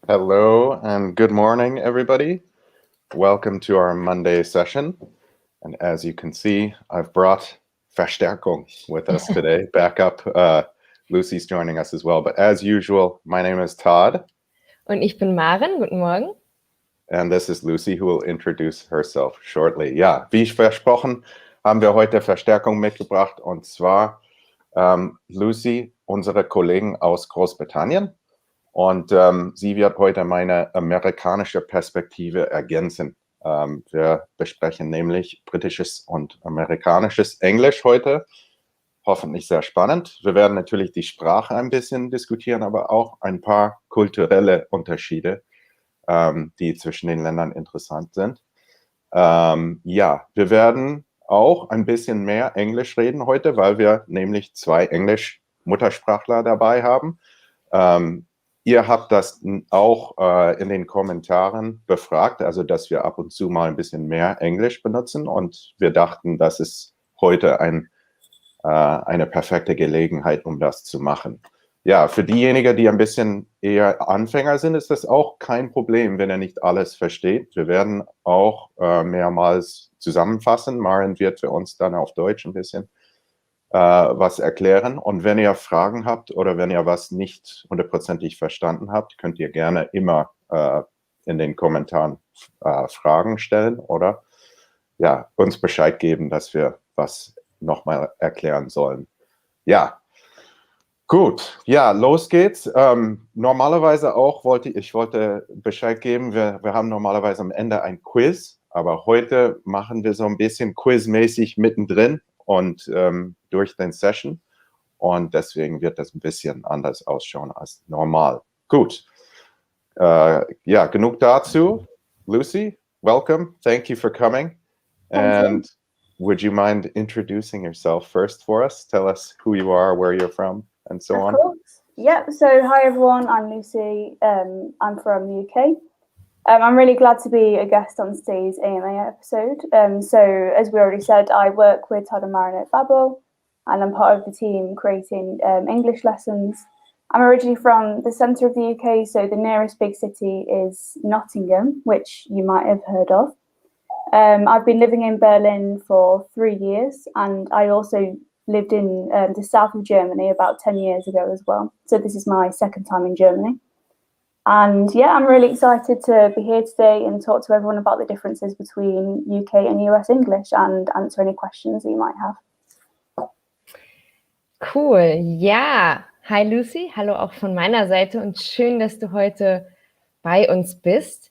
Hello and good morning, everybody. Welcome to our Monday session. And as you can see, I've brought Verstärkung with us today. Backup, Lucy's joining us as well. But as usual, my name is Todd. Und ich bin Maren. Guten Morgen. And this is Lucy, who will introduce herself shortly. Ja, wie versprochen, haben wir heute Verstärkung mitgebracht. Und zwar Lucy, unsere Kollegen aus Großbritannien. Und sie wird heute meine amerikanische Perspektive ergänzen. Wir besprechen nämlich britisches und amerikanisches Englisch heute. Hoffentlich sehr spannend. Wir werden natürlich die Sprache ein bisschen diskutieren, aber auch ein paar kulturelle Unterschiede, die zwischen den Ländern interessant sind. Ja, wir werden auch ein bisschen mehr Englisch reden heute, weil wir nämlich 2 Englisch-Muttersprachler dabei haben. Ihr habt das auch in den Kommentaren befragt, also dass wir ab und zu mal ein bisschen mehr Englisch benutzen, und wir dachten, das ist heute eine perfekte Gelegenheit, um das zu machen. Ja, für diejenigen, die ein bisschen eher Anfänger sind, ist das auch kein Problem, wenn ihr nicht alles versteht. Wir werden auch mehrmals zusammenfassen. Maren wird für uns dann auf Deutsch ein bisschen was erklären. Und wenn ihr Fragen habt oder wenn ihr was nicht hundertprozentig verstanden habt, könnt ihr gerne immer in den Kommentaren Fragen stellen oder ja, uns Bescheid geben, dass wir was nochmal erklären sollen. Ja, gut. Ja, los geht's. Normalerweise auch wollte ich Bescheid geben, wir haben normalerweise am Ende ein Quiz, aber heute machen wir so ein bisschen quizmäßig mittendrin und durch den Session, und deswegen wird das ein bisschen anders ausschauen als normal. Gut, ja, genug dazu. Lucy, welcome. Thank you for coming. And would you mind introducing yourself first for us? Tell us who you are, where you're from, and so on. Of course. Yeah, so hi everyone, I'm Lucy. I'm from the UK. I'm really glad to be a guest on today's AMA episode. So, as we already said, I work with Todd and Maren at Babel, and I'm part of the team creating English lessons. I'm originally from the centre of the UK, so the nearest big city is Nottingham, which you might have heard of. I've been living in Berlin for 3 years, and I also lived in the south of Germany about 10 years ago as well. So this is my second time in Germany. And yeah, I'm really excited to be here today and talk to everyone about the differences between UK and US English and answer any questions that you might have. Cool. Ja, hi Lucy, hallo auch von meiner Seite und schön, dass du heute bei uns bist.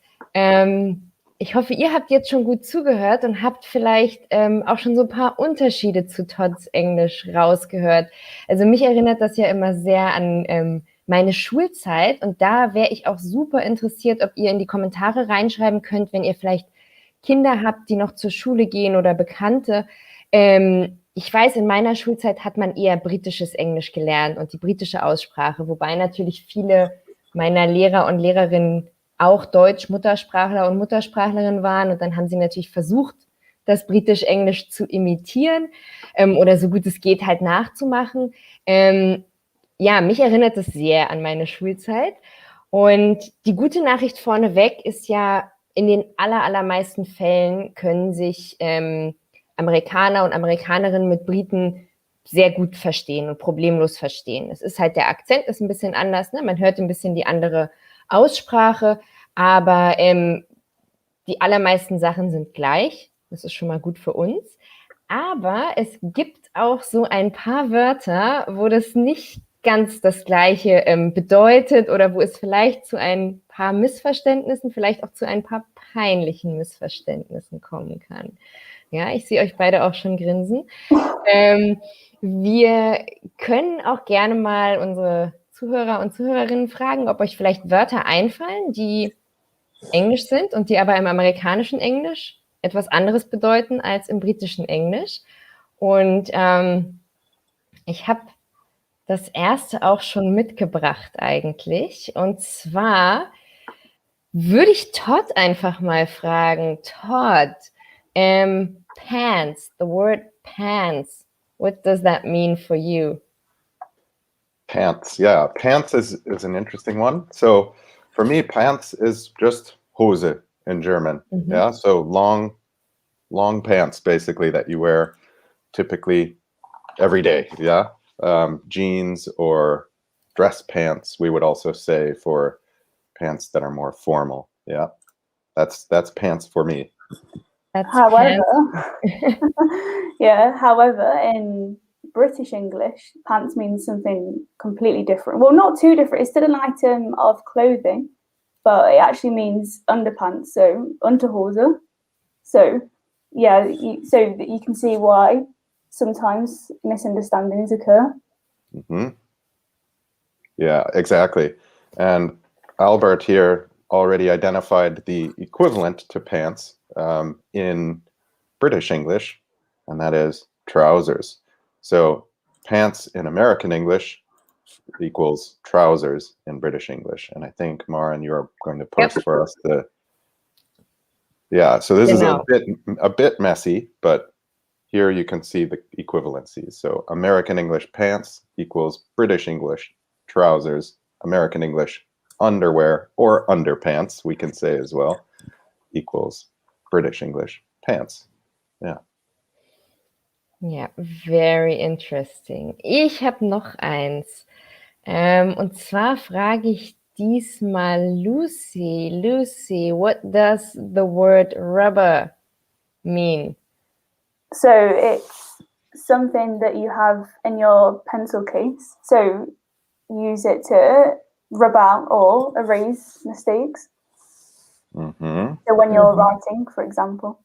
Ich hoffe, ihr habt jetzt schon gut zugehört und habt vielleicht auch schon so ein paar Unterschiede zu Todds Englisch rausgehört. Also mich erinnert das ja immer sehr an meine Schulzeit, und da wäre ich auch super interessiert, ob ihr in die Kommentare reinschreiben könnt, wenn ihr vielleicht Kinder habt, die noch zur Schule gehen oder Bekannte. Ich weiß, in meiner Schulzeit hat man eher britisches Englisch gelernt und die britische Aussprache, wobei natürlich viele meiner Lehrer und Lehrerinnen auch Deutsch-Muttersprachler und Muttersprachlerinnen waren, und dann haben sie natürlich versucht, das britisch-Englisch zu imitieren oder so gut es geht halt nachzumachen. Ja, mich erinnert es sehr an meine Schulzeit, und die gute Nachricht vorneweg ist ja, in den allermeisten Fällen können sich Amerikaner und Amerikanerinnen mit Briten sehr gut verstehen und problemlos verstehen. Es ist halt, der Akzent ist ein bisschen anders, ne? Man hört ein bisschen die andere Aussprache, aber die allermeisten Sachen sind gleich. Das ist schon mal gut für uns. Aber es gibt auch so ein paar Wörter, wo das nicht ganz das Gleiche bedeutet oder wo es vielleicht zu ein paar Missverständnissen, vielleicht auch zu ein paar peinlichen Missverständnissen kommen kann. Ja, ich sehe euch beide auch schon grinsen. Wir können auch gerne mal unsere Zuhörer und Zuhörerinnen fragen, ob euch vielleicht Wörter einfallen, die Englisch sind und die aber im amerikanischen Englisch etwas anderes bedeuten als im britischen Englisch. Und ich habe das erste auch schon mitgebracht eigentlich. Und zwar würde ich Todd einfach mal fragen. Todd, pants, the word pants, what does that mean for you? Pants, yeah. Pants is an interesting one. So For me, pants is just Hose in German. Mhm. Yeah, so long pants basically that you wear typically every day. Yeah, jeans or dress pants. We would also say for pants that are more formal. Yeah, that's pants for me. That's However, pants. however, in British English, pants means something completely different. Well, not too different. It's still an item of clothing, but it actually means underpants, so Unterhose. So, yeah, so that you can see why sometimes misunderstandings occur. Mm-hmm. Yeah, exactly. And Albert here already identified the equivalent to pants in British English, and that is trousers. So pants in American English equals trousers in British English. And I think, Maren, you're going to push for us to... Yeah, so this is a bit messy, but here you can see the equivalencies. So American English pants equals British English trousers, American English underwear or underpants, we can say as well, equals British English pants. Yeah. Ja, very interesting. Ich habe noch eins. Und zwar frage ich diesmal Lucy. Lucy, what does the word rubber mean? So it's something that you have in your pencil case. So use it to rub out or erase mistakes. Mm-hmm. So when you're writing, for example.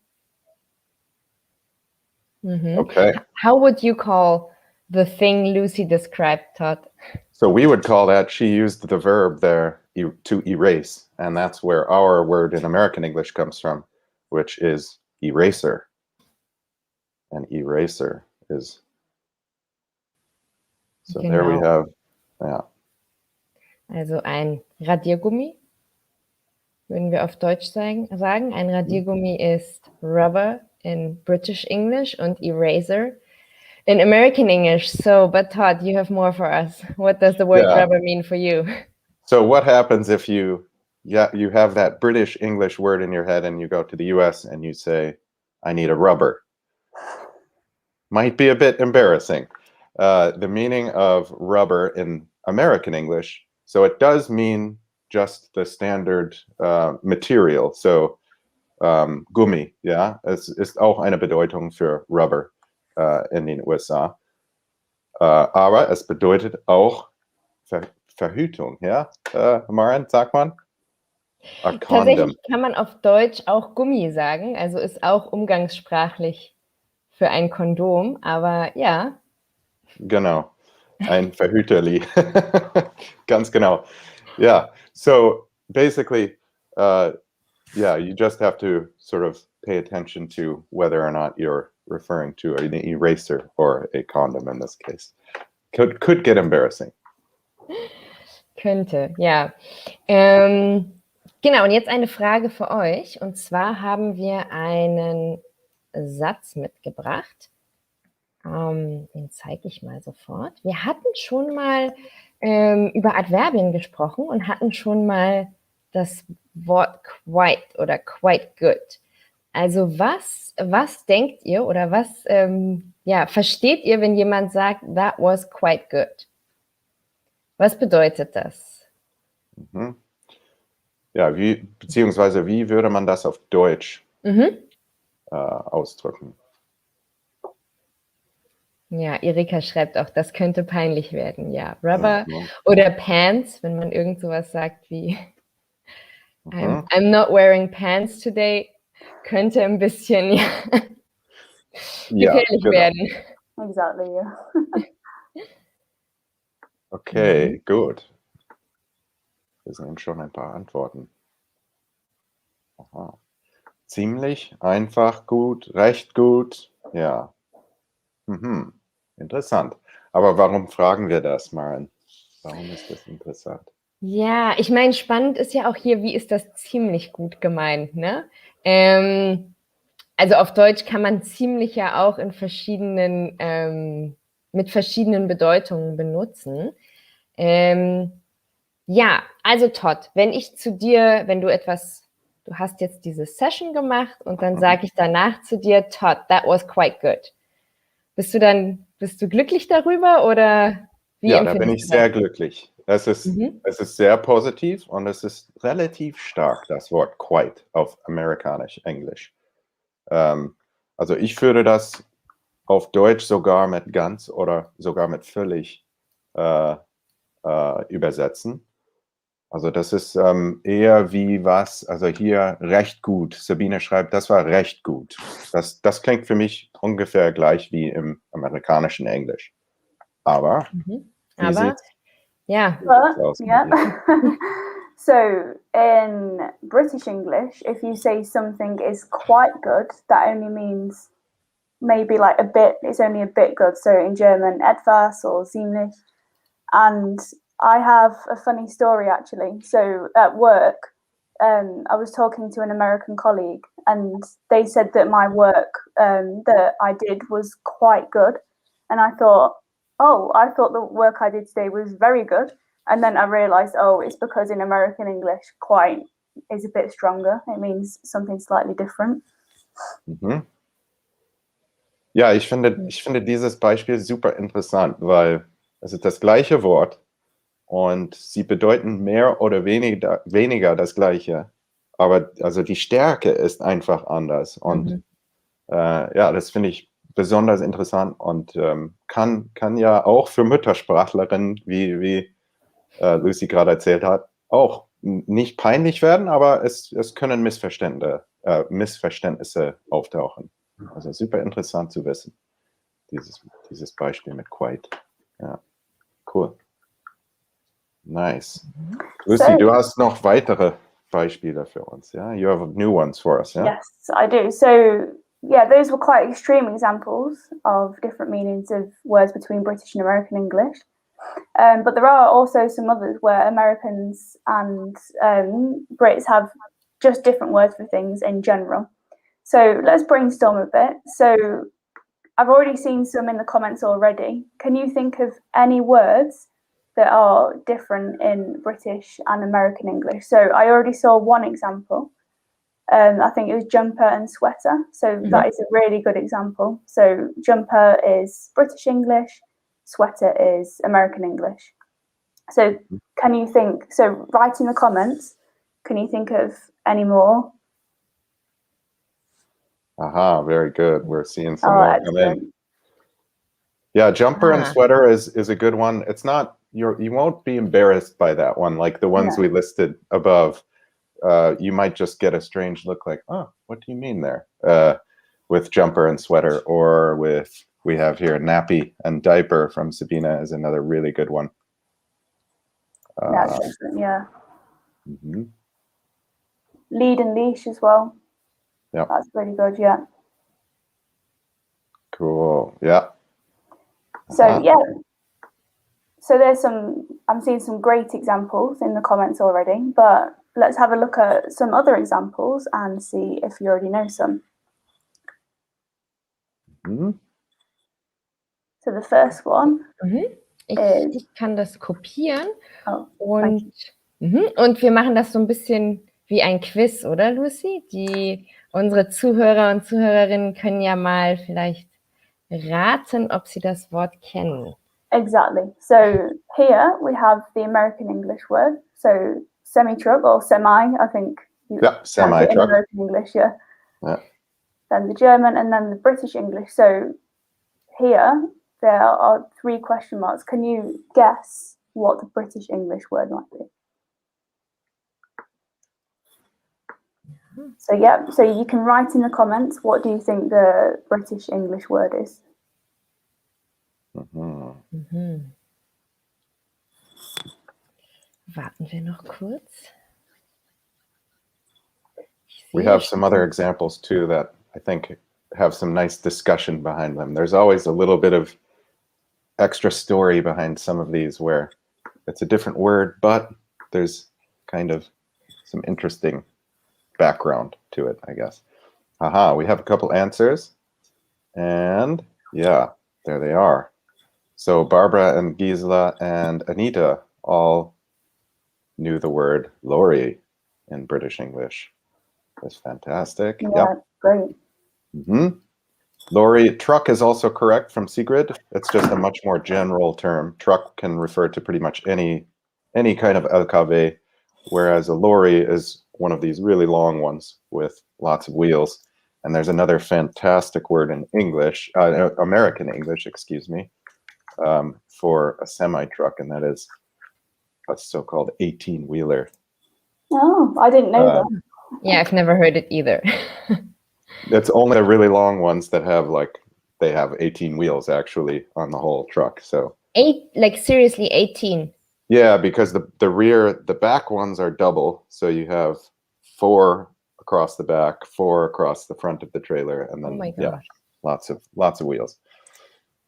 Mhm. Okay. How would you call the thing Lucy described, Todd? So we would call that, she used the verb there, to erase. And that's where our word in American English comes from, which is eraser. And eraser is... So there we have, yeah. Also ein Radiergummi, würden wir auf Deutsch sagen. Ein Radiergummi ist rubber in British English und eraser in American English. So, but Todd, you have more for us. What does the word rubber mean for you? So what happens if you have that British English word in your head and you go to the US and you say, I need a rubber? Might be a bit embarrassing. The meaning of rubber in American English, so it does mean just the standard material. So Gummi, ja, es ist auch eine Bedeutung für Rubber in den USA. Aber es bedeutet auch Verhütung, ja? Maren, sagt man? A condom. Tatsächlich kann man auf Deutsch auch Gummi sagen, also ist auch umgangssprachlich für ein Kondom, aber ja. Genau, ein Verhüterli. Ganz genau. Yeah, so basically, you just have to sort of pay attention to whether or not you're referring to an eraser or a condom in this case. Could get embarrassing. Könnte, ja. Genau, und jetzt eine Frage für euch. Und zwar haben wir einen Satz mitgebracht. Den zeige ich mal sofort. Wir hatten schon mal über Adverbien gesprochen und hatten schon mal das Wort quite oder quite good. Also was denkt ihr oder was versteht ihr, wenn jemand sagt, that was quite good? Was bedeutet das? Mhm. Ja, beziehungsweise wie würde man das auf Deutsch ausdrücken? Ja, Erika schreibt auch, das könnte peinlich werden. Ja, Rubber oder Pants, wenn man irgend sowas sagt wie I'm not wearing pants today, könnte ein bisschen gefährlich werden. Exactly, yeah. Okay, gut. Wir sehen schon ein paar Antworten. Aha. Ziemlich, einfach, gut, recht gut. Ja. Interessant. Aber warum fragen wir das, Maren? Warum ist das interessant? Ja, ich meine, spannend ist ja auch hier, wie ist das ziemlich gut gemeint, ne? Also auf Deutsch kann man ziemlich ja auch in mit verschiedenen Bedeutungen benutzen. Ja, also Todd, wenn du hast jetzt diese Session gemacht und dann sage ich danach zu dir, Todd, that was quite good. Bist du glücklich darüber oder wie Ja, da bin empfindest ich du sehr das? glücklich. Es ist sehr positiv und es ist relativ stark, das Wort quite auf amerikanisch Englisch. Also ich würde das auf Deutsch sogar mit ganz oder sogar mit völlig übersetzen. Also das ist eher wie was, also hier recht gut. Sabine schreibt, das war recht gut. Das klingt für mich ungefähr gleich wie im amerikanischen Englisch. Aber wie Aber sieht's ja, aus mit Yeah. dir? So in British English, if you say something is quite good, that only means maybe like a bit, it's only a bit good. So in German, etwas or ziemlich. And I have a funny story actually. So at work, I was talking to an American colleague and they said that my work that I did was quite good. And I thought, oh, I thought the work I did today was very good. And then I realized, oh, it's because in American English, quite is a bit stronger. It means something slightly different. Mhm. Ja, ich finde dieses Beispiel super interessant, weil es ist das gleiche Wort und sie bedeuten mehr oder weniger das Gleiche. Aber also die Stärke ist einfach anders. Und ja, das finde ich besonders interessant und kann ja auch für Muttersprachlerinnen, wie Lucy gerade erzählt hat, auch nicht peinlich werden, aber es können Missverständnisse auftauchen. Also super interessant zu wissen, dieses Beispiel mit quite. Ja, cool. Nice. Lucy, du hast noch weitere Beispiele für uns, ja? You have new ones for us, yeah? Yes, I do. So, yeah, those were quite extreme examples of different meanings of words between British and American English. But there are also some others where Americans and Brits have just different words for things in general. So let's brainstorm a bit. So I've already seen some in the comments already. Can you think of any words that are different in British and American English? So I already saw one example. I think it was jumper and sweater. So that is a really good example. So jumper is British English, sweater is American English. So can you think, so write in the comments, can you think of any more? Aha, very good. We're seeing some more come in. Excellent. Yeah, jumper and sweater is a good one. It's not, you won't be embarrassed by that one, like the ones we listed above. You might just get a strange look like, oh, what do you mean there? With jumper and sweater, or we have here nappy and diaper from Sabina is another really good one. That's excellent, yeah. Mm-hmm. Lead and leash as well. Yeah. That's really good, yeah. Cool, yeah. So, yeah. So I'm seeing some great examples in the comments already, but let's have a look at some other examples and see if you already know some. Mm-hmm. So the first one ich kann das kopieren und und wir machen das so ein bisschen wie ein Quiz, oder Lucy? Unsere Zuhörer und Zuhörerinnen können ja mal vielleicht raten, ob sie das Wort kennen. Exactly. So here we have the American English word. So semi-truck or semi, I think. Semi-truck. American English, yeah. Then the German and then the British English. So here there are 3 question marks. Can you guess what the British English word might be? So yeah, so you can write in the comments, what do you think the British English word is? Warten wir noch kurz. We have some other examples too that I think have some nice discussion behind them. There's always a little bit of extra story behind some of these where it's a different word, but there's kind of some interesting background to it, I guess. Aha, we have a couple answers. And yeah, there they are. So Barbara and Gisela and Anita all knew the word lorry in British English. That's fantastic. Yeah, Yep. great. Lorry, truck is also correct from Sigrid. It's just a much more general term. Truck can refer to pretty much any kind of LKW, whereas a lorry is one of these really long ones with lots of wheels. And there's another fantastic word in English, American English, excuse me, for a semi-truck, and that is a so-called 18-wheeler. Oh, I didn't know that. Yeah, I've never heard it either. It's only the really long ones that have they have 18 wheels actually on the whole truck. So seriously, 18. Yeah, because the back ones are double. So you have 4 across the back, 4 across the front of the trailer, and then Oh my gosh. lots of wheels.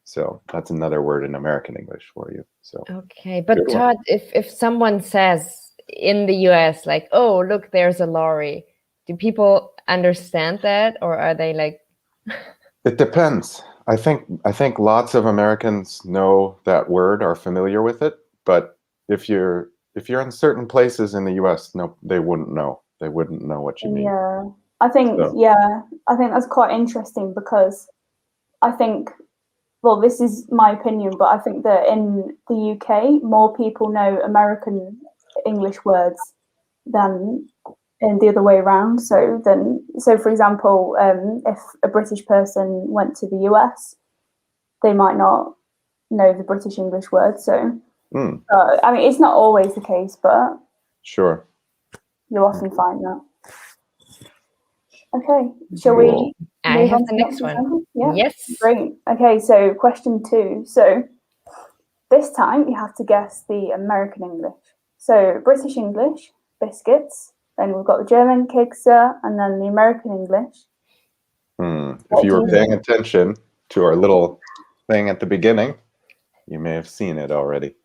So that's another word in American English for you. So Okay, but Good one. Todd, if someone says in the US, like, oh, look, there's a lorry, do people understand that, or are they like, it depends. I think lots of Americans know that word, are familiar with it, but if you're in certain places in the US, no, they wouldn't know. They wouldn't know what you mean. Yeah, I think that's quite interesting because I think, well, this is my opinion, but I think that in the UK, more people know American English words than in the other way around. So for example, if a British person went to the US, they might not know the British English words. So, I mean, it's not always the case, but Sure. you'll often find that. Okay, shall we I move have on the to next example? one. Yeah, Yes. great. Okay, so question 2. So this time you have to guess the American English. So British English, biscuits. Then we've got the German Kekse, and then the American English. If you were paying attention to our little thing at the beginning, you may have seen it already.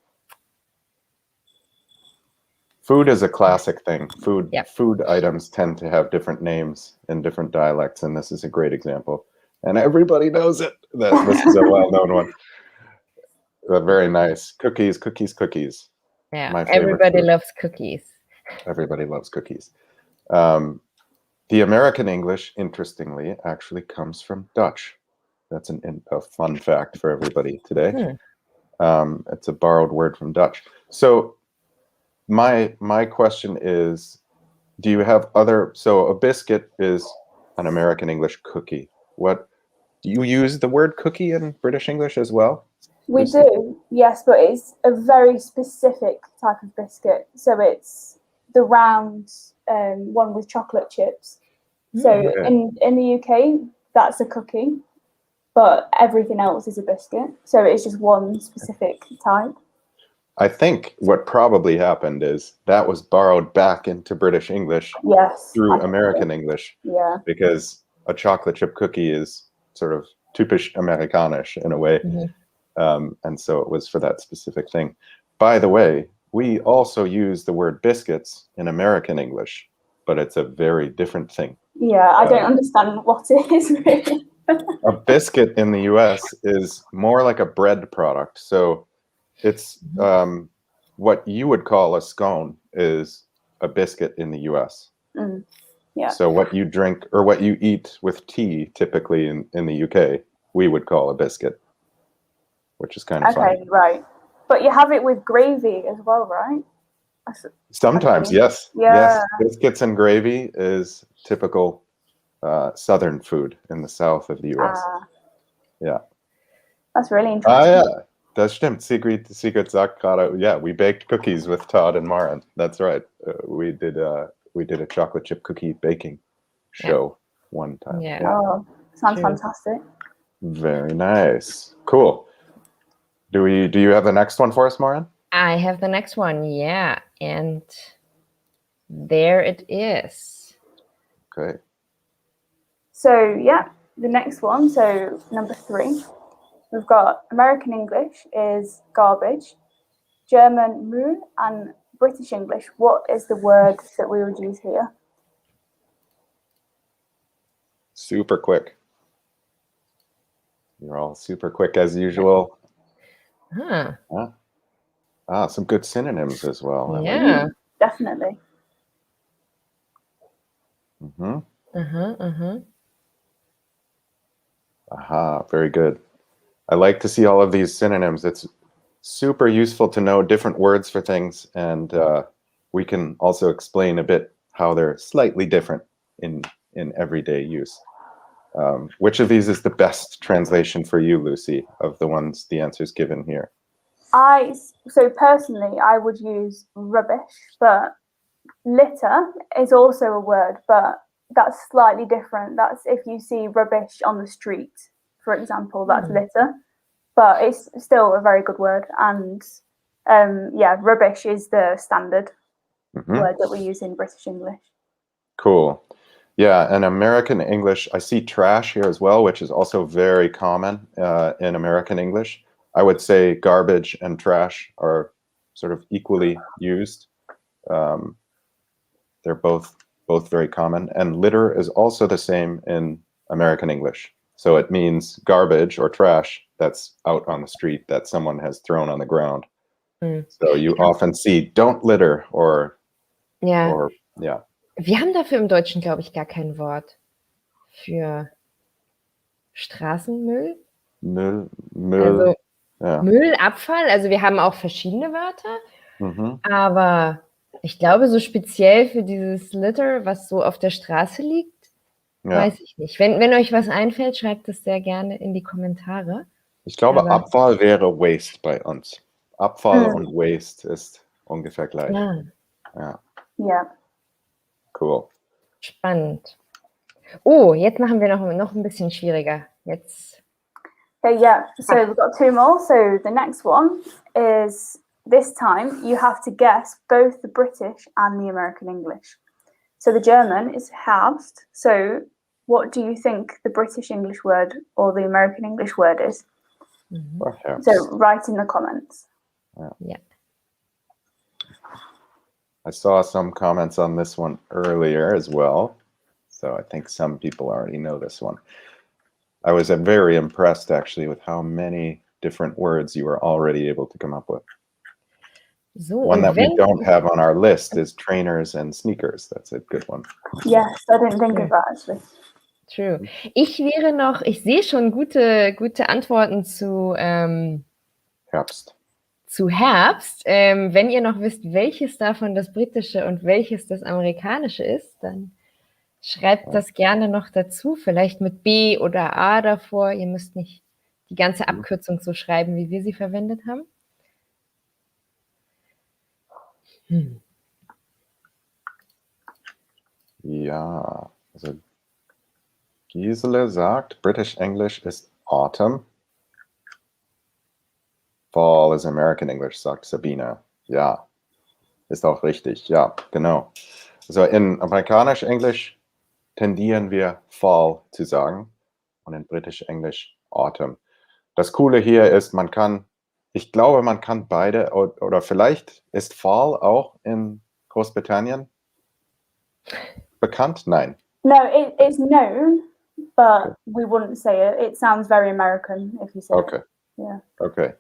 Food is a classic thing. Food items tend to have different names in different dialects, and this is a great example. And everybody knows it. This is a well-known one. Very nice. Cookies, cookies, cookies. Yeah, My favorite everybody food. loves cookies. Everybody loves cookies. The American English, interestingly, actually comes from Dutch. That's a fun fact for everybody today. It's a borrowed word from Dutch. So my question is, do you have other, so a biscuit is an American English cookie. Do you use the word cookie in British English as well? We do, yes, but it's a very specific type of biscuit. So it's the round one with chocolate chips. So in the UK, that's a cookie, but everything else is a biscuit. So it's just one specific type. I think what probably happened is that was borrowed back into British English through American English. Yeah. Because a chocolate chip cookie is sort of typisch Amerikanisch in a way. And so it was for that specific thing. By the way, we also use the word biscuits in American English, but it's a very different thing. Yeah, I don't understand what it is really. A biscuit in the US is more like a bread product. So it's what you would call a scone is a biscuit in the US. Yeah. So what you drink or what you eat with tea typically in the UK, we would call a biscuit, which is kind of funny. Okay, right. But you have it with gravy as well, right? Sometimes, yes. Yeah. Yes, biscuits and gravy is typical Southern food in the south of the US. Yeah. That's really interesting. Yeah, das stimmt. Sigrid sagt gerade, yeah, we baked cookies with Todd and Maren. That's right. We did a chocolate chip cookie baking show one time. Yeah. Oh, sounds fantastic. Very nice. Cool. Do you have the next one for us, Maren? I have the next one, yeah. And there it is. Okay. So, yeah, the next one, so number 3, we've got American English is garbage, German Müll, and British English. What is the word that we would use here? Super quick. You're all super quick as usual. Some good synonyms as well. Yeah. definitely. Mhm. Aha, very good. I like to see all of these synonyms. It's super useful to know different words for things, and we can also explain a bit how they're slightly different in everyday use. Which of these is the best translation for you, Lucy, of the answers given here? So personally, I would use rubbish, but litter is also a word, but that's slightly different. That's if you see rubbish on the street, for example, that's litter, but it's still a very good word. And rubbish is the standard word that we use in British English. Cool. Yeah, in American English, I see trash here as well, which is also very common in American English. I would say garbage and trash are sort of equally used. They're both very common. And litter is also the same in American English. So it means garbage or trash that's out on the street that someone has thrown on the ground. So you often see don't litter or Ja. yeah. Wir haben dafür im Deutschen, glaube ich, gar kein Wort für Straßenmüll. Müll, Also ja. Müll, Abfall, also wir haben auch verschiedene Wörter, aber ich glaube, so speziell für dieses Litter, was so auf der Straße liegt, weiß ich nicht. Wenn euch was einfällt, schreibt es sehr gerne in die Kommentare. Ich glaube, aber Abfall wäre Waste bei uns. Abfall und Waste ist ungefähr gleich. Ja. Cool. Spannend. Oh, jetzt machen wir noch ein bisschen schwieriger. Jetzt. Okay, yeah. So we've got two more. So the next one is, this time you have to guess both the British and the American English. So the German is Herbst. So what do you think the British English word or the American English word is? So write in the comments. Yeah. I saw some comments on this one earlier as well. So I think some people already know this one. I was very impressed actually with how many different words you were already able to come up with. So, one that we don't have on our list is trainers and sneakers. That's a good one. Yes, I didn't think of that actually. True. Ich sehe schon gute Antworten zu Herbst. Zu Herbst. Wenn ihr noch wisst, welches davon das britische und welches das amerikanische ist, dann schreibt das gerne noch dazu, vielleicht mit B oder A davor. Ihr müsst nicht die ganze Abkürzung so schreiben, wie wir sie verwendet haben. Ja, also Gisele sagt, British English ist Autumn. Fall is American English, sagt Sabina. Ja, ist auch richtig. Ja, genau. Also in amerikanisch Englisch tendieren wir Fall zu sagen und in British English Autumn. Das Coole hier ist, ich glaube, man kann beide, oder vielleicht ist Fall auch in Großbritannien bekannt? Nein. No, it's known, but we wouldn't say it. It sounds very American if you say it. Yeah. Okay.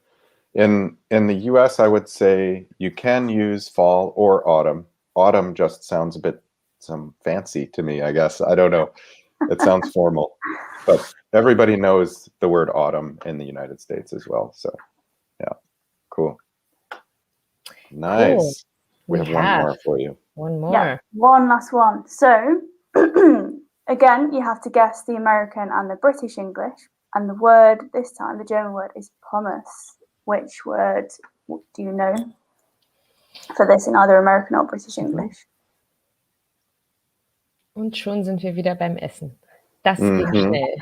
In the US, I would say you can use fall or autumn. Autumn just sounds a bit fancy to me, I guess. I don't know. It sounds formal. But everybody knows the word autumn in the United States as well. So, yeah. Cool. Nice. Cool. We have one more for you. One more. Yeah, one last one. So, again, you have to guess the American and the British English. And the word this time, the German word, is Pommes. Which word do you know for this in either American or British English? Und schon sind wir wieder beim Essen. Das ging schnell.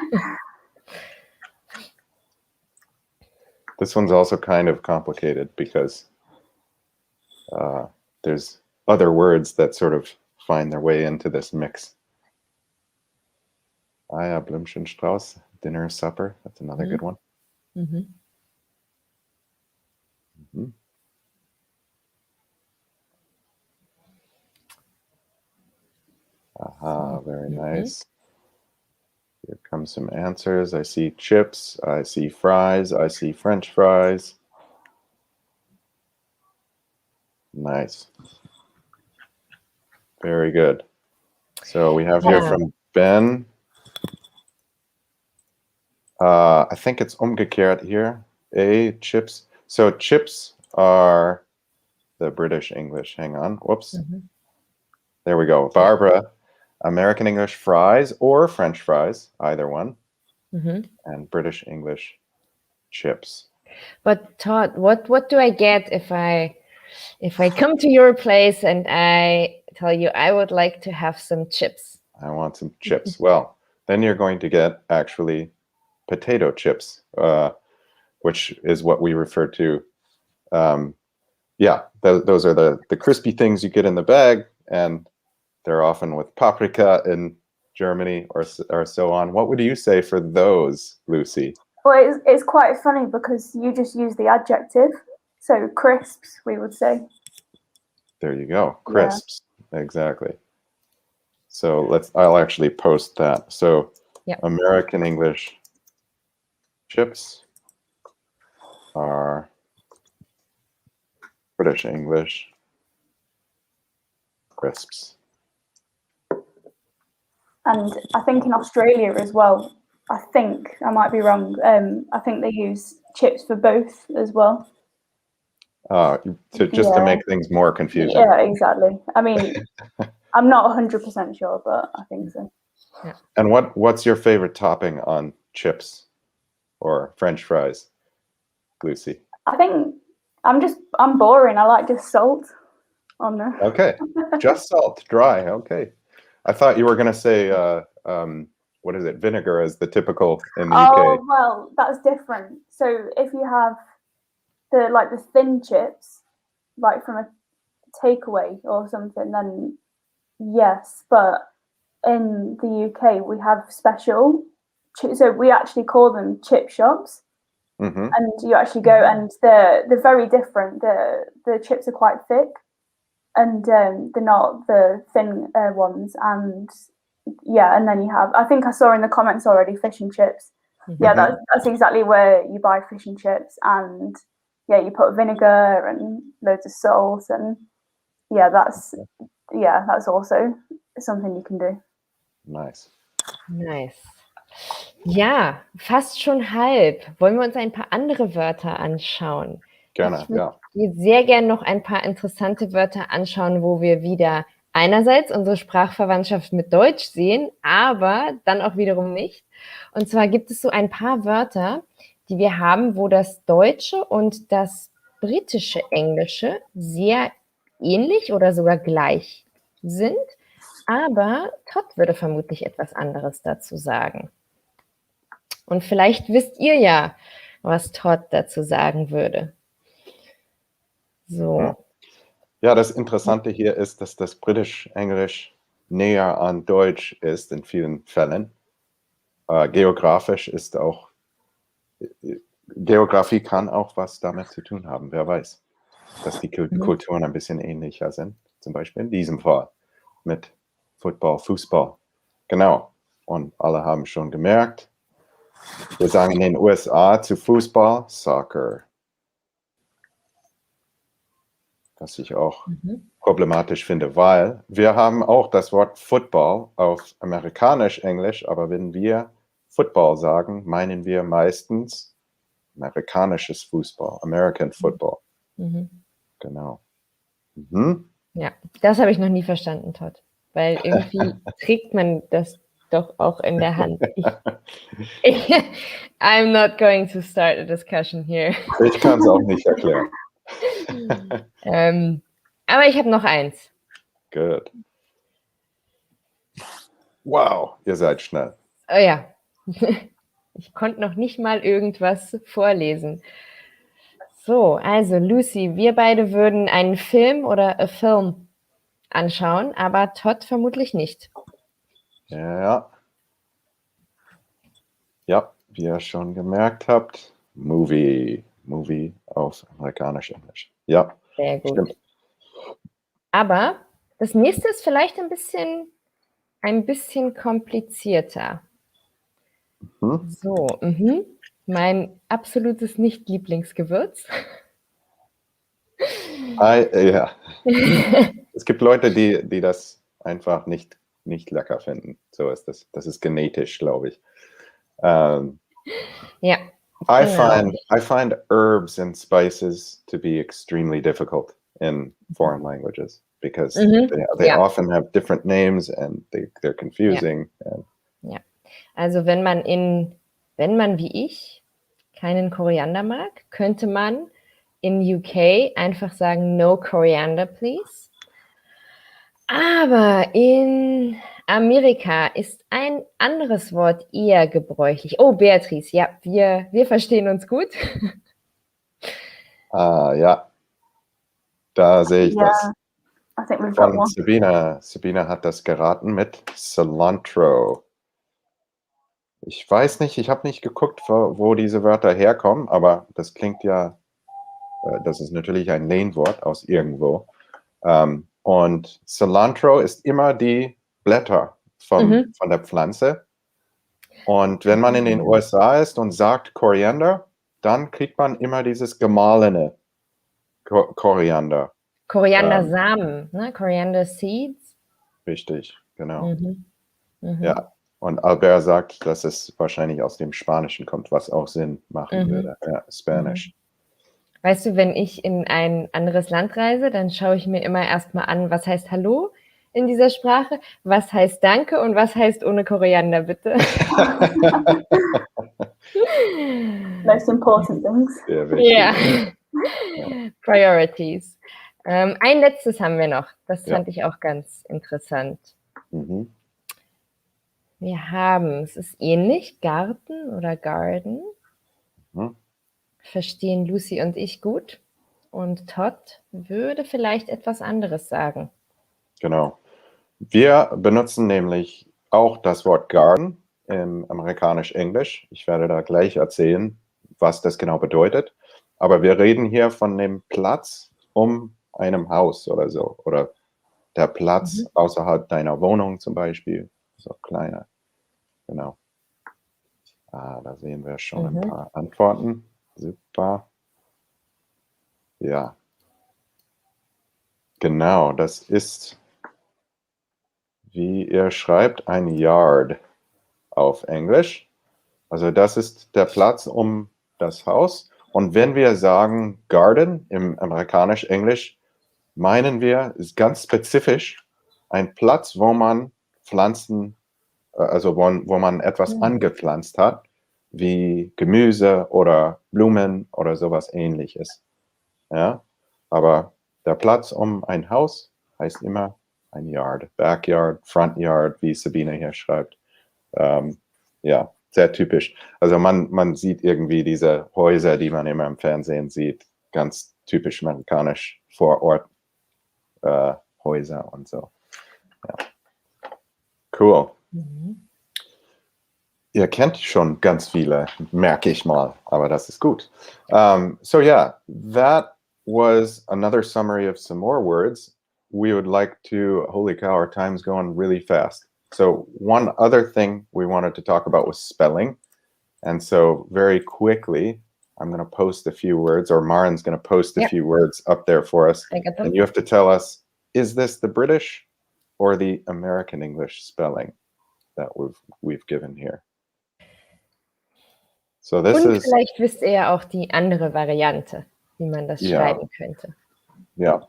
This one's also kind of complicated because there's other words that sort of find their way into this mix. Ja, Blümchenstrauß, dinner, supper. That's another good one. Aha, very nice. Here come some answers. I see chips, I see fries, I see French fries. Nice. Very good. So we have here from Ben. I think it's umgekehrt here. Chips. So chips are the British English. Hang on. Whoops. There we go. Barbara, American English fries or French fries, either one. And British English chips. But Todd, what do I get if I come to your place and I tell you I would like to have some chips? I want some chips. Well, then you're going to get actually potato chips, which is what we refer to. Those are the crispy things you get in the bag, and they're often with paprika in Germany or so on. What would you say for those, Lucy? Well, it's quite funny because you just use the adjective. So crisps, we would say. There you go. Crisps. Yeah. Exactly. So I'll actually post that. So American English chips are British English crisps. And I think in Australia as well, I think, I might be wrong, I think they use chips for both as well. To make things more confusing. Yeah, exactly. I mean, I'm not 100% sure, but I think so. Yeah. And what's your favorite topping on chips or French fries, Lucy? I think I'm boring. I like just salt on there. Okay, just salt, dry. Okay. I thought you were going to say, what is it? Vinegar is the typical in the UK. Oh, well, that's different. So if you have the thin chips, like from a takeaway or something, then yes. But in the UK, we have special, so we actually call them chip shops. And you actually go, and they're very different. The chips are quite thick, and they're not the thin ones. And and then you have, I think I saw in the comments already, fish and chips. Yeah, that's exactly where you buy fish and chips, and you put vinegar and loads of salt, and that's also something you can do. Nice. Ja, fast schon halb. Wollen wir uns ein paar andere Wörter anschauen? Gerne, ich würde sehr gerne noch ein paar interessante Wörter anschauen, wo wir wieder einerseits unsere Sprachverwandtschaft mit Deutsch sehen, aber dann auch wiederum nicht. Und zwar gibt es so ein paar Wörter, die wir haben, wo das Deutsche und das britische Englische sehr ähnlich oder sogar gleich sind, aber Todd würde vermutlich etwas anderes dazu sagen. Und vielleicht wisst ihr ja, was Todd dazu sagen würde. So. Ja, das Interessante hier ist, dass das Britisch-Englisch näher an Deutsch ist in vielen Fällen. Geografisch ist auch, Geografie kann auch was damit zu tun haben, wer weiß, dass die Kulturen ein bisschen ähnlicher sind. Zum Beispiel in diesem Fall mit Football, Fußball. Genau. Und alle haben schon gemerkt, wir sagen in den USA zu Fußball Soccer. Was ich auch problematisch finde, weil wir haben auch das Wort Football auf amerikanisch-englisch, aber wenn wir Football sagen, meinen wir meistens amerikanisches Fußball, American Football. Genau. Ja, das habe ich noch nie verstanden, Todd, weil irgendwie trägt man das doch auch in der Hand. I'm not going to start a discussion here. Ich kann es auch nicht erklären. Aber ich habe noch eins. Good. Wow, ihr seid schnell. Oh ja. Ich konnte noch nicht mal irgendwas vorlesen. So, also Lucy, wir beide würden einen Film oder a Film anschauen, aber Todd vermutlich nicht. Ja. Ja, wie ihr schon gemerkt habt, Movie auf amerikanisch-englisch. Ja, sehr gut. Stimmt. Aber das nächste ist vielleicht ein bisschen komplizierter. So, mein absolutes Nicht-Lieblingsgewürz. Ja. Es gibt Leute, die das einfach nicht lecker finden. So ist das. Das ist genetisch, glaube ich. Ja. I Genau. find herbs and spices to be extremely difficult in foreign languages because they Ja. often have different names and they're confusing. Ja. Also wenn man wie ich keinen Koriander mag, könnte man in UK einfach sagen, no coriander, please. Aber in Amerika ist ein anderes Wort eher gebräuchlich. Oh, Beatrice, ja, wir verstehen uns gut. Ja, da sehe ich das. I think we've got Von one. Sabina. Sabina hat das geraten mit Cilantro. Ich weiß nicht, ich habe nicht geguckt, wo diese Wörter herkommen, aber das klingt ja, das ist natürlich ein Lehnwort aus irgendwo. Und Cilantro ist immer die Blätter von der Pflanze. Und wenn man in den USA ist und sagt Koriander, dann kriegt man immer dieses gemahlene Koriander. Koriandersamen, ne? Coriander Seeds. Richtig, genau. Mhm. Ja, und Albert sagt, dass es wahrscheinlich aus dem Spanischen kommt, was auch Sinn machen würde. Ja, Spanish. Weißt du, wenn ich in ein anderes Land reise, dann schaue ich mir immer erstmal an, was heißt Hallo in dieser Sprache, was heißt Danke und was heißt ohne Koriander, bitte. Most important things. Sehr wichtig. Ja. Priorities. Ein letztes haben wir noch. Das fand ich auch ganz interessant. Wir haben, es ist ähnlich, Garten oder Garden. Verstehen Lucy und ich gut. Und Todd würde vielleicht etwas anderes sagen. Genau. Wir benutzen nämlich auch das Wort Garden im amerikanisch-englisch. Ich werde da gleich erzählen, was das genau bedeutet. Aber wir reden hier von dem Platz um einem Haus oder so. Oder der Platz außerhalb deiner Wohnung zum Beispiel. So kleiner. Genau. Da sehen wir schon ein paar Antworten. Super. Ja. Genau, das ist, wie ihr schreibt, ein Yard auf Englisch. Also das ist der Platz um das Haus. Und wenn wir sagen Garden im amerikanisch-englisch, meinen wir, ist ganz spezifisch ein Platz, wo man Pflanzen, also wo man etwas angepflanzt hat, wie Gemüse oder Blumen oder sowas Ähnliches. Ja, aber der Platz um ein Haus heißt immer ein Yard, Backyard, Front Yard, wie Sabine hier schreibt. Ja, sehr typisch. Also man sieht irgendwie diese Häuser, die man immer im Fernsehen sieht, ganz typisch amerikanisch, Vorort Häuser und so. Ja. Cool. Ihr kennt schon ganz viele, merke ich mal, aber das ist gut. So yeah, that was another summary of some more words. We would like to, holy cow, our time's going really fast. So one other thing we wanted to talk about was spelling. And so very quickly, I'm going to post a few words, or Maren's going to post a few words up there for us. I got them. And you have to tell us, is this the British or the American English spelling that we've given here? So this Und is, vielleicht wisst ihr ja auch die andere Variante, wie man das schreiben könnte. Yeah.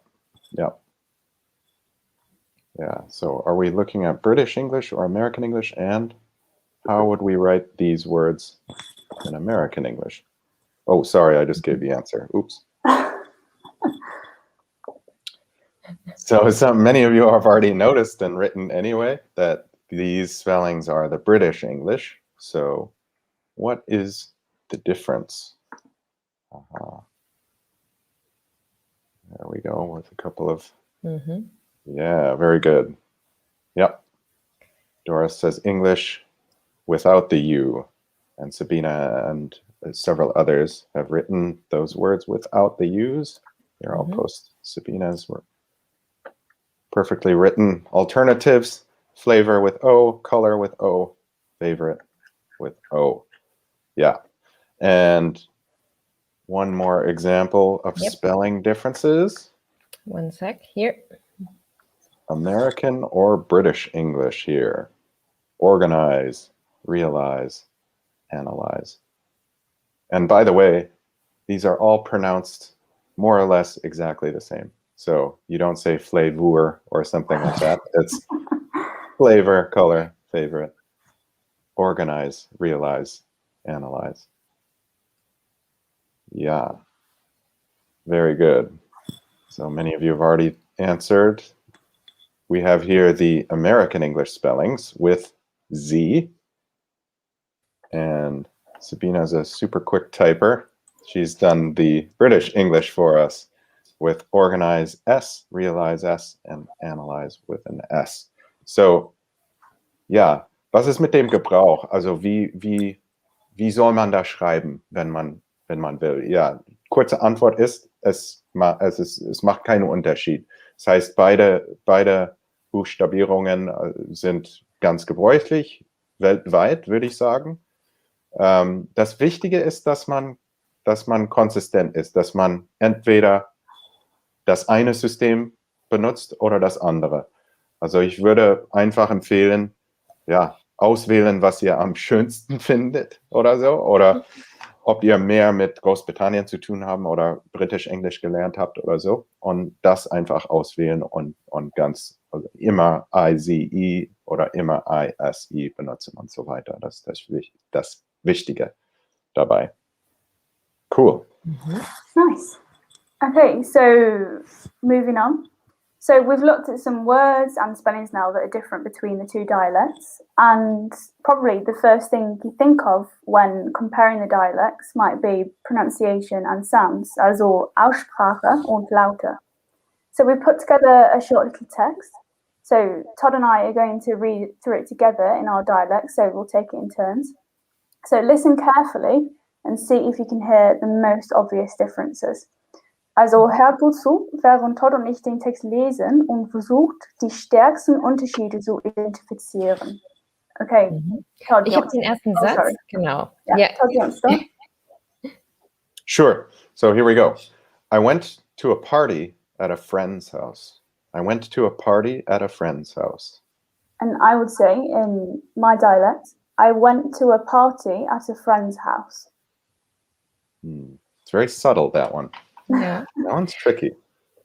So are we looking at British English or American English, and how would we write these words in American English? Oh, sorry, I just gave the answer. Oops. So many of you have already noticed and written anyway that these spellings are the British English. So what is the difference? There we go with a couple of, yeah, very good. Yep. Doris says English without the U, and Sabina and several others have written those words without the U's. Here, I'll post Sabina's were perfectly written. Alternatives, flavor with O, color with O, favorite with O. Yeah. And one more example of spelling differences. One sec, here. American or British English here? Organize, realize, analyze. And by the way, these are all pronounced more or less exactly the same. So you don't say flavor or something like that. It's flavor, color, favorite. Organize, realize, analyze. Yeah, very good. So many of you have already answered. We have here the American English spellings with Z. And Sabina's a super quick typer. She's done the British English for us with organize S, realize S, and analyze with an S. So, ja, was ist mit dem Gebrauch? Also wie soll man da schreiben, wenn man will? Ja, kurze Antwort ist, es macht keinen Unterschied. Das heißt, beide Buchstabierungen sind ganz gebräuchlich, weltweit, würde ich sagen. Das Wichtige ist, dass man konsistent ist, dass man entweder das eine System benutzt oder das andere. Also ich würde einfach empfehlen, ja, auswählen, was ihr am schönsten findet oder so, oder ob ihr mehr mit Großbritannien zu tun haben oder Britisch-Englisch gelernt habt oder so, und das einfach auswählen und ganz, also immer IZE oder immer ISE benutzen und so weiter. Das ist das Wichtige dabei. Cool. Nice. Okay, so moving on. So we've looked at some words and spellings now that are different between the two dialects, and probably the first thing you think of when comparing the dialects might be pronunciation and sounds, also Aussprache und Laute. So we put together a short little text. So Todd and I are going to read through it together in our dialect, so we'll take it in turns. So listen carefully and see if you can hear the most obvious differences. Also hört gut zu, während Todd und ich den Text lesen und versucht, die stärksten Unterschiede zu identifizieren. Okay, Todd, ich habe den ersten Satz, sorry. genau. Yeah, Todd, you want to start? Sure. So here we go. I went to a party at a friend's house. I went to a party at a friend's house. And I would say, in my dialect, I went to a party at a friend's house. It's very subtle, that one. Ja. That one's tricky.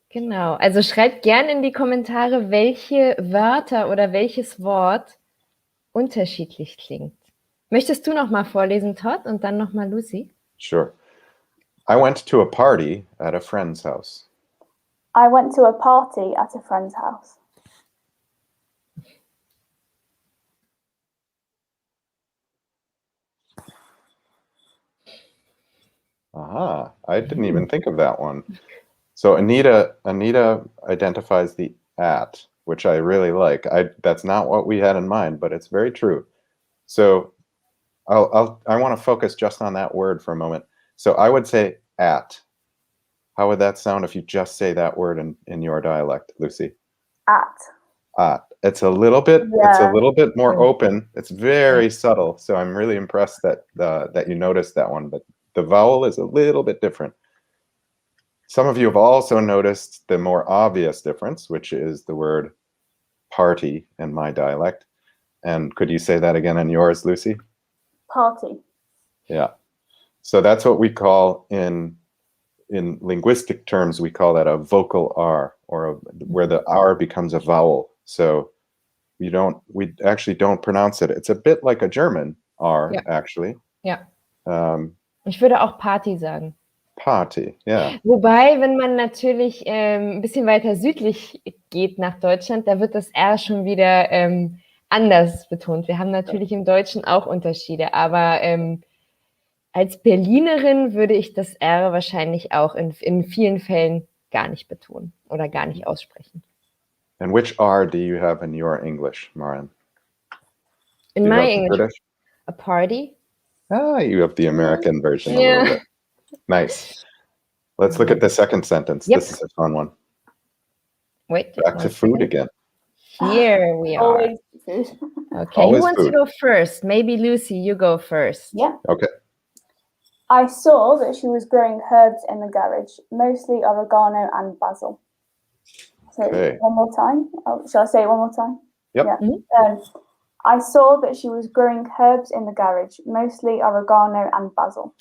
Genau. Also schreibt gerne in die Kommentare, welche Wörter oder welches Wort unterschiedlich klingt. Möchtest du noch mal vorlesen, Todd, und dann noch mal Lucy? Sure. I went to a party at a friend's house. I went to a party at a friend's house. Aha, I didn't even think of that one. So Anita identifies the at, which I really like. That's not what we had in mind, but it's very true. So I want to focus just on that word for a moment. So I would say at. How would that sound if you just say that word in your dialect, Lucy? At. It's a little bit more open. It's very Yeah. subtle. So I'm really impressed that you noticed that one, but the vowel is a little bit different. Some of you have also noticed the more obvious difference, which is the word party in my dialect. And could you say that again in yours, Lucy? Party. Yeah. So that's what we call in linguistic terms, we call that a vocal R, or where the R becomes a vowel. So we actually don't pronounce it. It's a bit like a German R, actually. Ja. Ich würde auch Party sagen. Party, yeah. Wobei, wenn man natürlich ein bisschen weiter südlich geht nach Deutschland, da wird das R schon wieder anders betont. Wir haben natürlich im Deutschen auch Unterschiede, aber als Berlinerin würde ich das R wahrscheinlich auch in vielen Fällen gar nicht betonen oder gar nicht aussprechen. And which R do you have in your English, Maren? In You my have the English, British? a party. Ah, you have the American version a Yeah. little bit. Nice. Let's look at the second sentence. Yep. This is a fun one. Wait. Back to food again. Here we are. Always food. Okay, Always who wants food. to go first? Maybe Lucy, you go first. Yeah. Okay. I saw that she was growing herbs in the garage, mostly oregano and basil. So Okay. one more time. Shall I say it one more time? Yep. Yeah. I saw that she was growing herbs in the garage, mostly oregano and basil.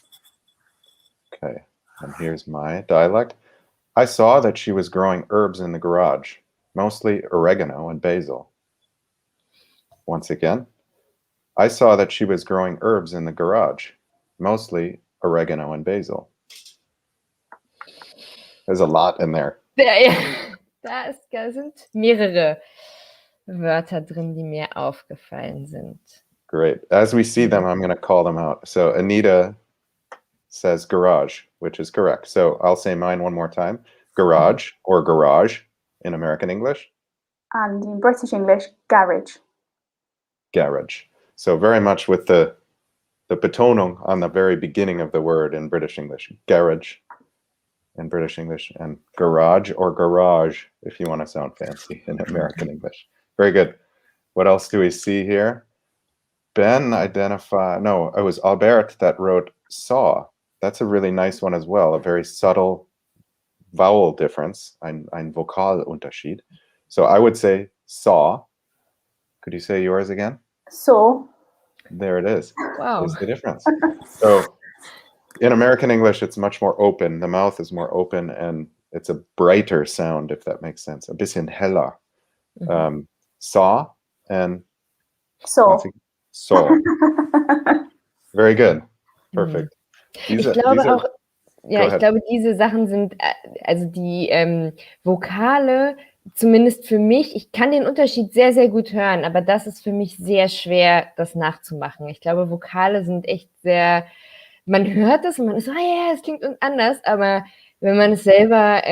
Okay. And here's my dialect. I saw that she was growing herbs in the garage, mostly oregano and basil. Once again, I saw that she was growing herbs in the garage, mostly oregano and basil. There's a lot in there. Da sind mehrere Wörter drin, die mir aufgefallen sind. Great. As we see them, I'm going to call them out. So Anita says garage, which is correct. So I'll say mine one more time. Garage or garage in American English. And in British English, garage. Garage. So very much with the Betonung on the very beginning of the word in British English. Garage in British English, and garage or garage if you want to sound fancy in American English. Very good. What else do we see here? Ben it was Albert that wrote saw. That's a really nice one as well, a very subtle vowel difference, ein Vokalunterschied. So I would say saw. Could you say yours again? Saw. There it is. Wow. There's the difference. So in American English, it's much more open. The mouth is more open, and it's a brighter sound, if that makes sense. A bisschen heller. Saw and Saw. saw. Very good. Perfect. Ich glaube, diese Sachen sind, also die Vokale, zumindest für mich, ich kann den Unterschied sehr, sehr gut hören, aber das ist für mich sehr schwer, das nachzumachen. Ich glaube, Vokale sind echt sehr, man hört es und man ist so, ja, es klingt anders, aber wenn man es selber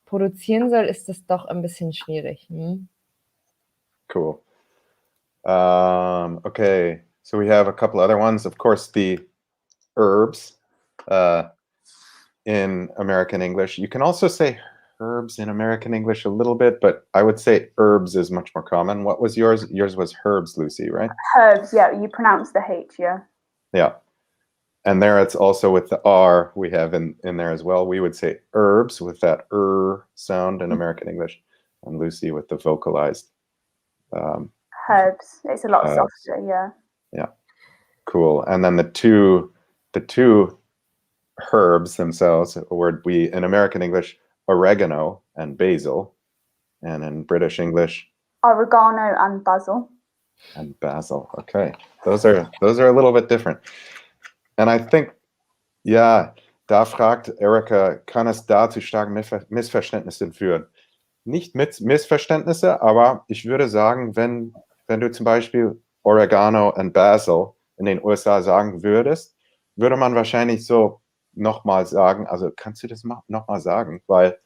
produzieren soll, ist das doch ein bisschen schwierig. Cool. Okay, so we have a couple other ones. Of course, the herbs in American English. You can also say herbs in American English a little bit, but I would say herbs is much more common. What was yours? Yours was herbs, Lucy, right? Herbs, yeah. You pronounce the H, yeah. Yeah. And there it's also with the R we have in there as well. We would say herbs with that sound in American English, and Lucy with the vocalized. Herbs. It's a lot softer, yeah. Yeah. Cool. And then the two herbs themselves, a word we in American English, oregano and basil, and in British English, oregano and basil. And basil. Okay. Those are a little bit different. And I think, ja, da fragt Erika, kann es da zu starken Missverständnissen führen? Nicht Missverständnisse, aber ich würde sagen, wenn du zum Beispiel Oregano and Basil in den USA sagen würdest, würde man wahrscheinlich so nochmal sagen, also kannst du das nochmal sagen? Weil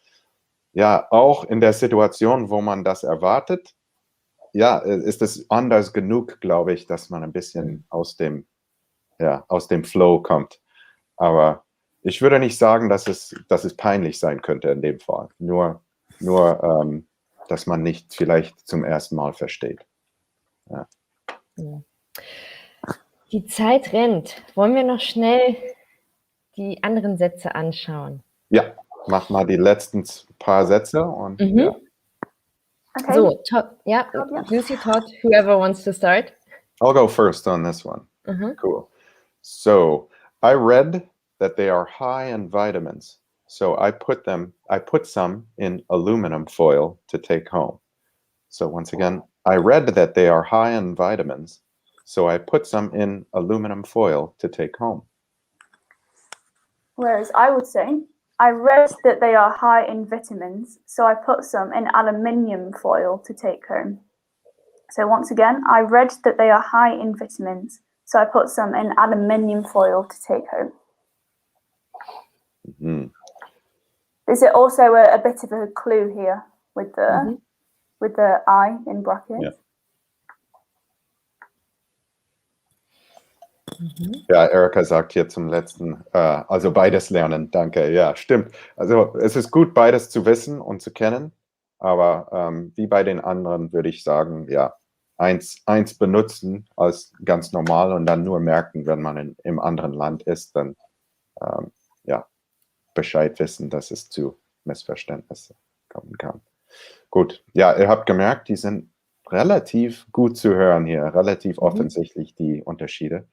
ja, auch in der Situation, wo man das erwartet, ja, ist es anders genug, glaube ich, dass man ein bisschen aus dem Flow kommt. Aber ich würde nicht sagen, dass es peinlich sein könnte in dem Fall. Nur dass man nicht vielleicht zum ersten Mal versteht. Ja. Die Zeit rennt. Wollen wir noch schnell die anderen Sätze anschauen? Ja, mach mal die letzten paar Sätze. Und, ja. Okay. So, Todd, yeah, Lucy, Todd, whoever wants to start. I'll go first on this one. Cool. So, I read that they are high in vitamins. So I put some in aluminum foil to take home. So once again, I read that they are high in vitamins. So I put some in aluminum foil to take home. Whereas I would say, I read that they are high in vitamins, so I put some in aluminium foil to take home. So once again, I read that they are high in vitamins, so I put some in aluminium foil to take home. Mm-hmm. Is it also a bit of a clue here with the I in brackets? Yeah. Ja, Erika sagt hier zum letzten, also beides lernen, danke, ja, stimmt. Also es ist gut, beides zu wissen und zu kennen, aber wie bei den anderen würde ich sagen, ja, eins benutzen als ganz normal und dann nur merken, wenn man im anderen Land ist, dann Bescheid wissen, dass es zu Missverständnissen kommen kann. Gut. Ja, ihr habt gemerkt, die sind relativ gut zu hören hier, relativ offensichtlich die Unterschiede.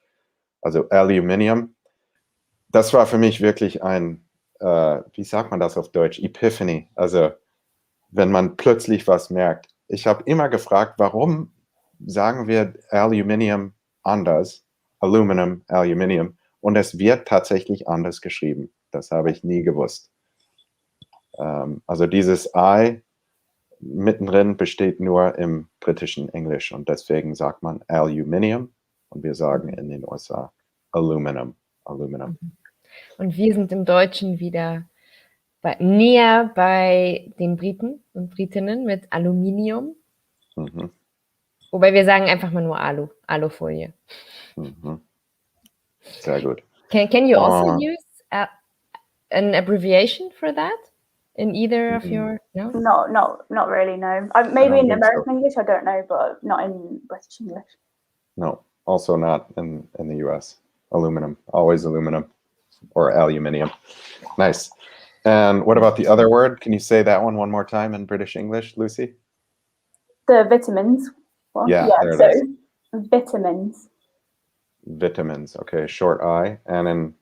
Also Aluminium, das war für mich wirklich ein, wie sagt man das auf Deutsch? Epiphany. Also wenn man plötzlich was merkt. Ich habe immer gefragt, warum sagen wir Aluminium anders, Aluminum, Aluminium, und es wird tatsächlich anders geschrieben. Das habe ich nie gewusst. Also dieses I mittendrin besteht nur im britischen Englisch und deswegen sagt man Aluminium und wir sagen in den USA Aluminum. Aluminum. Und wir sind im Deutschen wieder näher bei den Briten und Britinnen mit Aluminium. Mhm. Wobei wir sagen einfach mal nur Alufolie. Mhm. Sehr gut. Can you also use an abbreviation for that in either of your, no? Not really, no. Maybe in American English, I don't know, but not in British English. No, also not in the US. Aluminum, always aluminum or aluminium. Nice. And what about the other word? Can you say that one more time in British English, Lucy? The vitamins one. Yeah, there it is. Vitamins. Vitamins, okay, short I. And in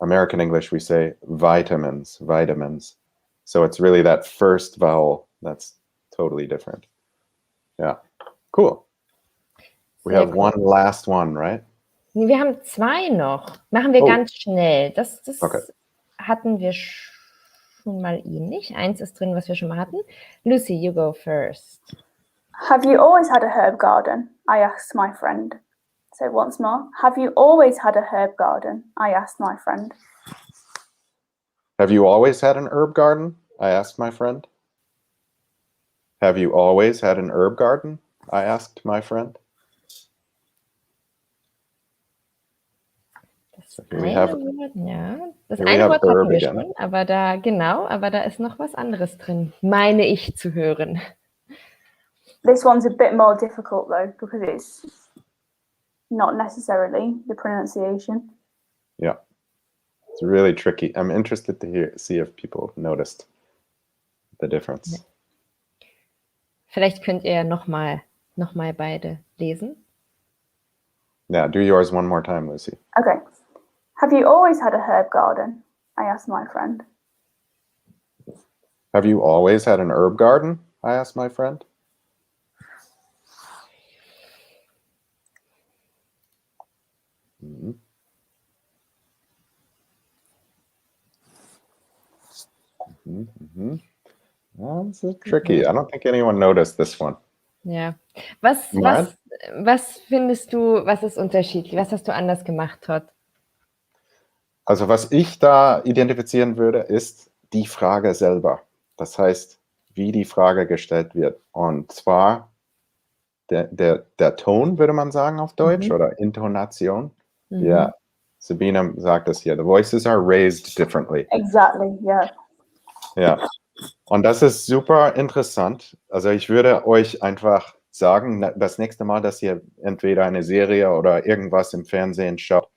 American English, we say vitamins, vitamins. So it's really that first vowel that's totally different. Yeah, cool. We have one last one, right? Nee, wir haben 2 noch. Machen wir ganz schnell. Das Okay. hatten wir schon mal ähnlich. 1 ist drin, was wir schon mal hatten. Lucy, you go first. Have you always had a herb garden? I asked my friend. So once more, have you always had a herb garden? I asked my friend. Have you always had an herb garden? I asked my friend. Have you always had an herb garden? I asked my friend. Das eine Wort hatten wir schon, aber da ist noch was anderes drin, meine ich zu hören. This one's a bit more difficult though, because it's not necessarily the pronunciation. Yeah, it's really tricky. I'm interested to see if people noticed the difference. Ja. Vielleicht könnt ihr noch mal beide lesen. Yeah, do yours one more time, Lucy. Okay. Have you always had a herb garden? I asked my friend. Have you always had an herb garden? I asked my friend. Mm-hmm. Mm-hmm. Well, this is tricky. I don't think anyone noticed this one. Ja. Was findest du, was ist unterschiedlich? Was hast du anders gemacht, Todd? Also was ich da identifizieren würde, ist die Frage selber. Das heißt, wie die Frage gestellt wird. Und zwar der Ton, würde man sagen auf Deutsch, oder Intonation. Ja, Sabine sagt es hier. The voices are raised differently. Exactly, yeah. Ja, und das ist super interessant. Also ich würde euch einfach sagen, das nächste Mal, dass ihr entweder eine Serie oder irgendwas im Fernsehen schaut,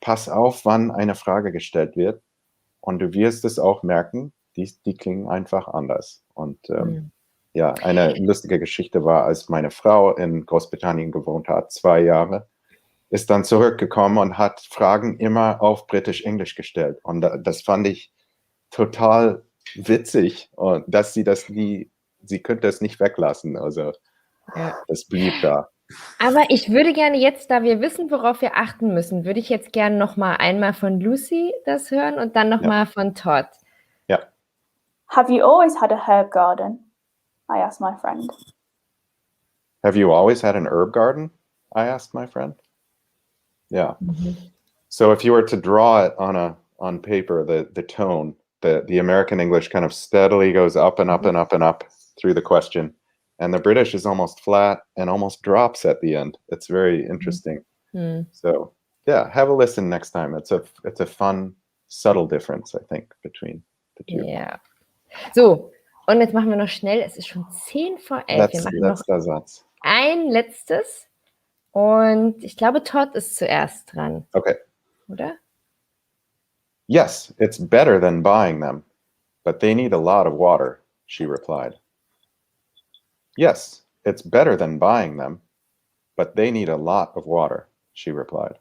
pass auf, wann eine Frage gestellt wird und du wirst es auch merken, die klingen einfach anders. Und ja, eine lustige Geschichte war, als meine Frau in Großbritannien gewohnt hat, 2 Jahre, ist dann zurückgekommen und hat Fragen immer auf Britisch-Englisch gestellt. Und das fand ich total witzig, und dass sie könnte es nicht weglassen. Also das blieb da. Aber ich würde gerne jetzt, da wir wissen, worauf wir achten müssen, würde ich jetzt gerne noch mal einmal von Lucy das hören und dann noch mal von Todd. Ja. Have you always had a herb garden? I asked my friend. Have you always had an herb garden? I asked my friend. Yeah. So if you were to draw it on paper, the tone, the American English kind of steadily goes up and up and up and up through the question. And the British is almost flat and almost drops at the end. It's very interesting. So yeah, have a listen next time. It's a fun, subtle difference, I think, between the two. Ja. So, und jetzt machen wir noch schnell, es ist schon 10 vor 11. Wir machen noch Satz. ein letztes. Und ich glaube, Todd ist zuerst dran. Okay. Oder? Yes, it's better than buying them, but they need a lot of water, she replied. Yes, it's better than buying them, but they need a lot of water, she replied.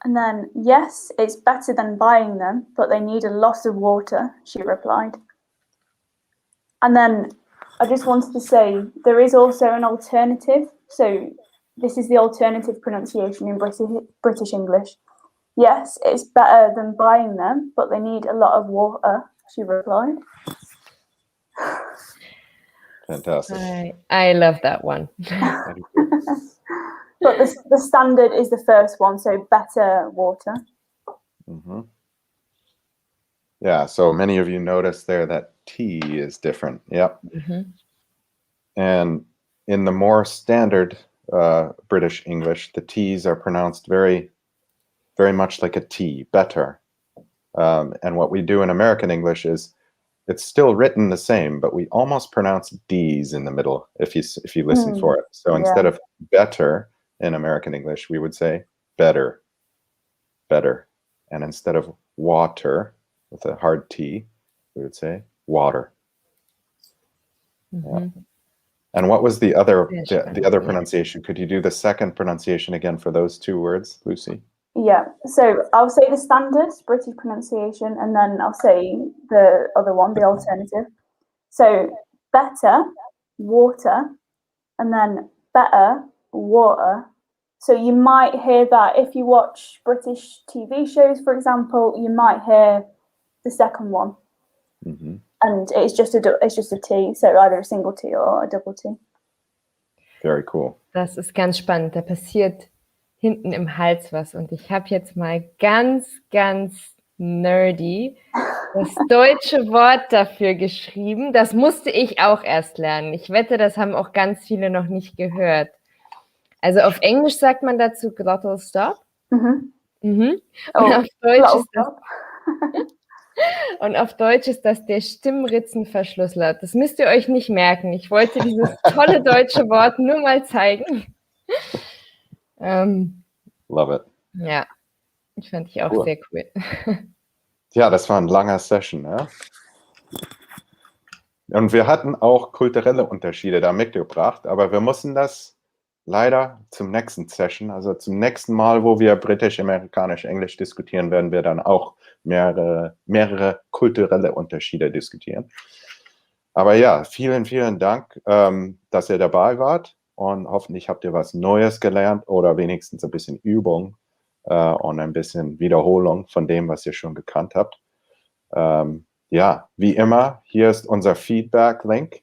And then, yes, it's better than buying them, but they need a lot of water, she replied. And then I just wanted to say there is also an alternative. So this is the alternative pronunciation in British English. Yes, it's better than buying them, but they need a lot of water, she replied. Fantastic. I love that one. But the standard is the first one, so better water. Mm-hmm. Yeah, so many of you noticed there that T is different. Yep. Mm-hmm. And in the more standard British English, the T's are pronounced very, very much like a T, better. And what we do in American English is it's still written the same, but we almost pronounce D's in the middle if you listen for it. So instead of better in American English, we would say better, better. And instead of water with a hard T, we would say water. Mm-hmm. Yeah. And what was the other Yeah. pronunciation? Could you do the second pronunciation again for those two words, Lucy? Yeah, so I'll say the standard British pronunciation, and then I'll say the other one, the alternative. So better, water, and then better, water. So you might hear that if you watch British TV shows, for example, you might hear the second one. Mm-hmm. And it's just a T, so either a single T or a double T. Very cool. Das ist ganz spannend. Da passiert hinten im Hals was. Und ich habe jetzt mal ganz, ganz nerdy das deutsche Wort dafür geschrieben. Das musste ich auch erst lernen. Ich wette, das haben auch ganz viele noch nicht gehört. Also auf Englisch sagt man dazu glottal stop. Mhm. Mhm. Oh, Und, glottal auf Deutsch ist das der Stimmritzenverschlussler. Das müsst ihr euch nicht merken. Ich wollte dieses tolle deutsche Wort nur mal zeigen. Love it. Ja, fand ich auch Cool. sehr cool. Ja, das war ein langer Session. Ja? Und wir hatten auch kulturelle Unterschiede da mitgebracht, aber wir mussten das leider zum nächsten Session, also zum nächsten Mal, wo wir britisch, amerikanisch, englisch diskutieren, werden wir dann auch mehrere kulturelle Unterschiede diskutieren. Aber ja, vielen, vielen Dank, dass ihr dabei wart und hoffentlich habt ihr was Neues gelernt oder wenigstens ein bisschen Übung und ein bisschen Wiederholung von dem, was ihr schon gekannt habt. Ja, wie immer, hier ist unser Feedback-Link.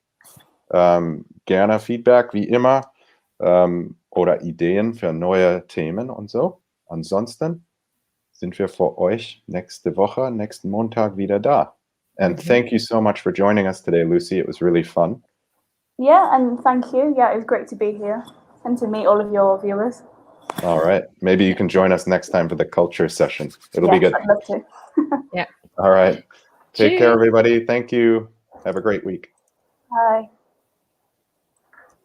Gerne Feedback, wie immer, oder Ideen für neue Themen und so. Ansonsten sind wir für euch nächsten Montag wieder da. And thank you so much for joining us today, Lucy. It was really fun. Yeah, and thank you. Yeah, it was great to be here and to meet all of your viewers. All right. Maybe you can join us next time for the culture session. It'll be good. I'd love to. Yeah. All right. Take Cheers. care, everybody. Thank you. Have a great week. Bye.